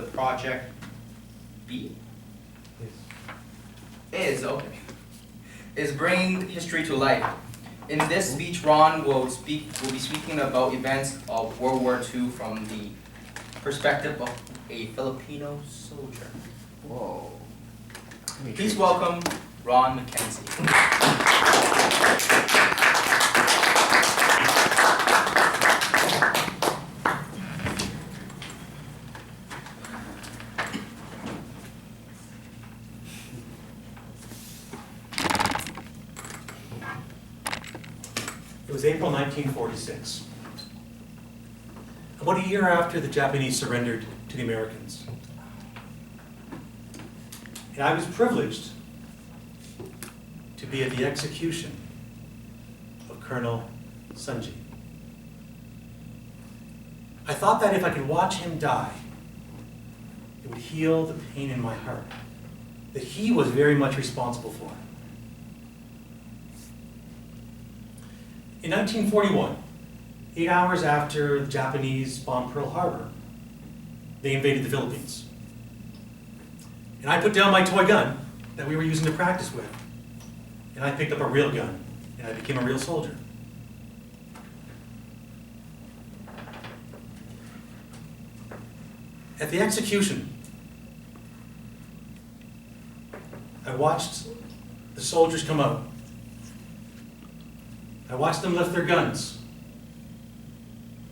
the project B? Is bringing history to life. In this speech, Ron will be speaking about events of World War II from the perspective of a Filipino soldier. Whoa. Please welcome Ron McKenzie. It was April 1946. About a year after the Japanese surrendered to the Americans. And I was privileged to be at the execution of Colonel Sunji. I thought that if I could watch him die, it would heal the pain in my heart that he was very much responsible for. In 1941, 8 hours after the Japanese bombed Pearl Harbor, they invaded the Philippines. And I put down my toy gun that we were using to practice with, and I picked up a real gun, and I became a real soldier. At the execution, I watched the soldiers come out. I watched them lift their guns.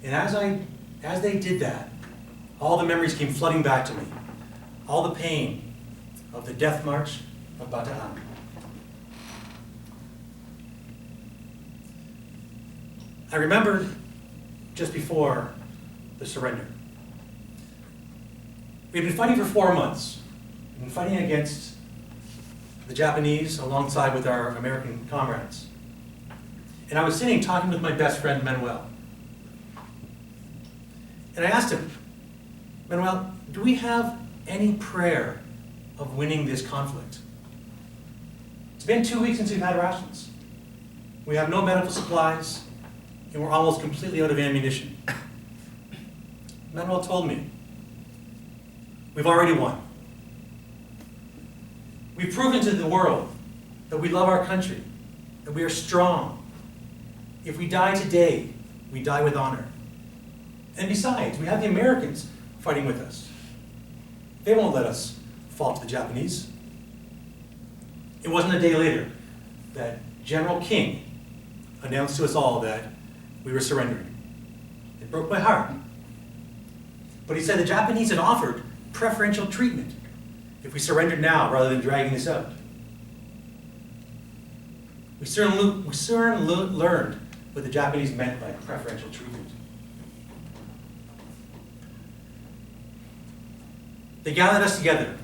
And as they did that, all the memories came flooding back to me. All the pain of the death march of Bataan. I remembered just before the surrender. We'd been fighting for 4 months. We'd been fighting against the Japanese alongside with our American comrades. And I was sitting talking with my best friend, Manuel. And I asked him, Manuel, do we have any prayer of winning this conflict? It's been 2 weeks since we've had rations. We have no medical supplies, and we're almost completely out of ammunition. Manuel told me, we've already won. We've proven to the world that we love our country, that we are strong. If we die today, we die with honor. And besides, we have the Americans fighting with us. They won't let us fall to the Japanese. It wasn't a day later that General King announced to us all that we were surrendering. It broke my heart. But he said the Japanese had offered preferential treatment if we surrendered now rather than dragging this out. We soon learned what the Japanese meant by preferential treatment. They gathered us together,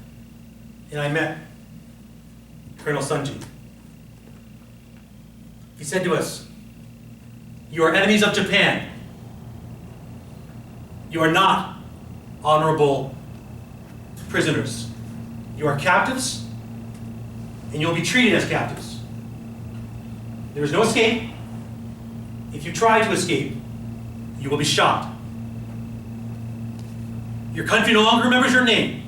and I met Colonel Sunji. He said to us, "You are enemies of Japan. You are not honorable prisoners. You are captives, and you will be treated as captives. There is no escape. If you try to escape, you will be shot. Your country no longer remembers your name.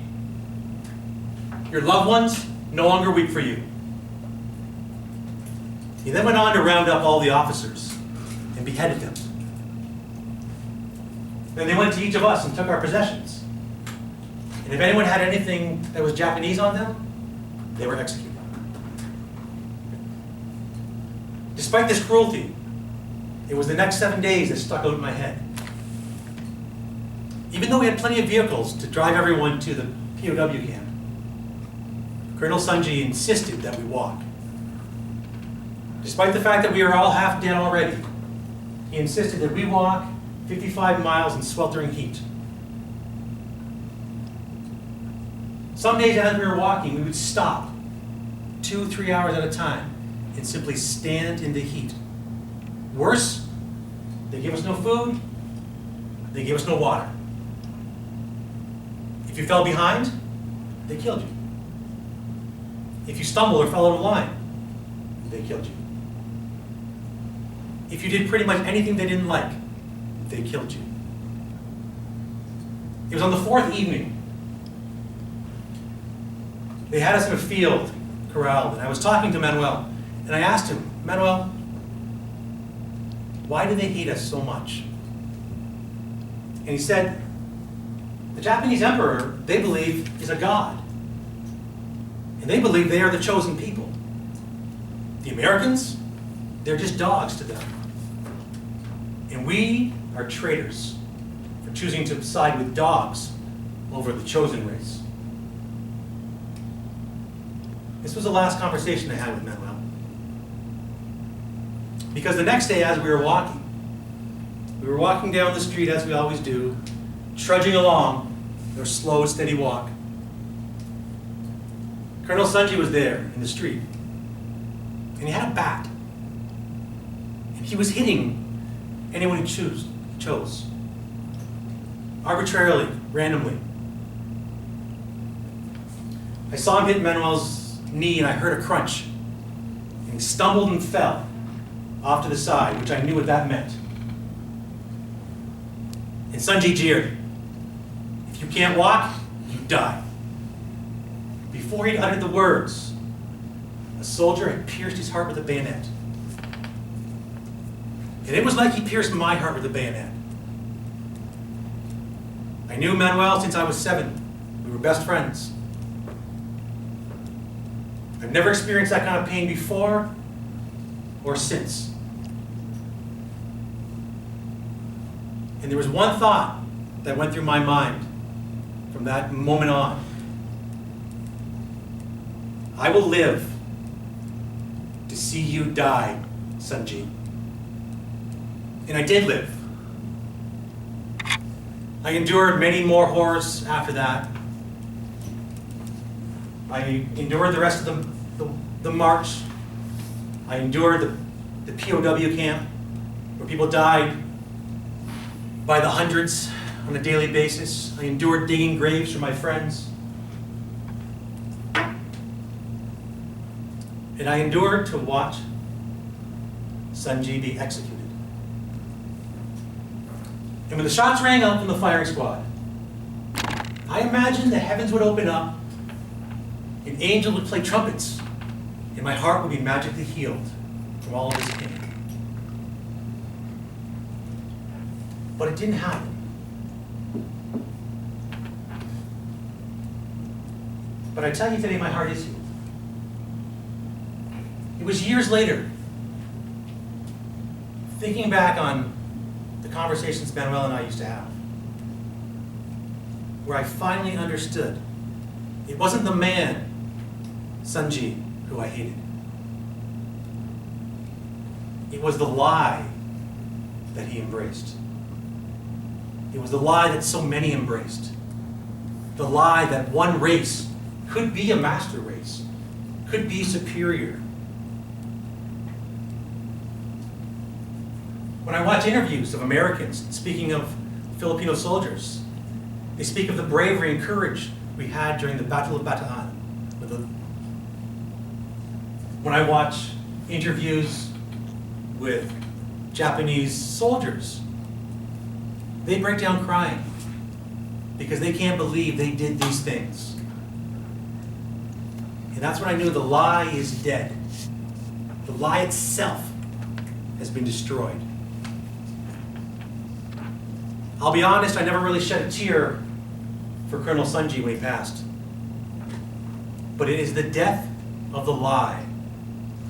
Your loved ones no longer weep for you." He then went on to round up all the officers and beheaded them. Then they went to each of us and took our possessions. And if anyone had anything that was Japanese on them, they were executed. Despite this cruelty, it was the next 7 days that stuck out in my head. Even though we had plenty of vehicles to drive everyone to the POW camp, Colonel Sunji insisted that we walk. Despite the fact that we were all half dead already, he insisted that we walk 55 miles in sweltering heat. Some days as we were walking, we would stop 2-3 hours at a time and simply stand in the heat. Worse, they gave us no food, they gave us no water. If you fell behind, they killed you. If you stumbled or fell out of line, they killed you. If you did pretty much anything they didn't like, they killed you. It was on the 4th evening They had us in a field, corralled, and I was talking to Manuel, and I asked him, Manuel, why do they hate us so much? And he said, the Japanese emperor, they believe, is a god. And they believe they are the chosen people. The Americans, they're just dogs to them. And we are traitors for choosing to side with dogs over the chosen race. This was the last conversation I had with Manuel. Because the next day, as we were walking down the street as we always do, trudging along their slow, steady walk. Colonel Sanji was there in the street, and he had a bat. And he was hitting anyone he chose. Arbitrarily, randomly. I saw him hit Manuel's knee, and I heard a crunch. And he stumbled and fell off to the side, which I knew what that meant. And Sanji jeered, if you can't walk, you die. Before he'd uttered the words, a soldier had pierced his heart with a bayonet. And it was like he pierced my heart with a bayonet. I knew Manuel since I was 7. We were best friends. I've never experienced that kind of pain before or since. And there was one thought that went through my mind from that moment on. I will live to see you die, Sanji. And I did live. I endured many more horrors after that. I endured the rest of the march. I endured the POW camp, where people died by the hundreds on a daily basis. I endured digging graves for my friends. And I endured to watch Sanji be executed. And when the shots rang out from the firing squad, I imagined the heavens would open up, an angel would play trumpets, and my heart would be magically healed from all of this pain. But it didn't happen. But I tell you today, my heart is healed. It was years later, thinking back on the conversations Manuel and I used to have, where I finally understood it wasn't the man, Sanji, who I hated. It was the lie that he embraced. It was the lie that so many embraced. The lie that one race could be a master race, could be superior. When I watch interviews of Americans speaking of Filipino soldiers, they speak of the bravery and courage we had during the Battle of Bataan. When I watch interviews with Japanese soldiers, they break down crying because they can't believe they did these things. And that's when I knew the lie is dead. The lie itself has been destroyed. I'll be honest, I never really shed a tear for Colonel Sanji when he passed. But it is the death of the lie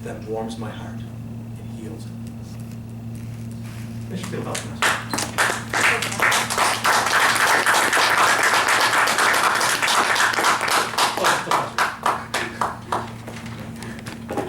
that warms my heart and heals it. Mr. Phil Helfman.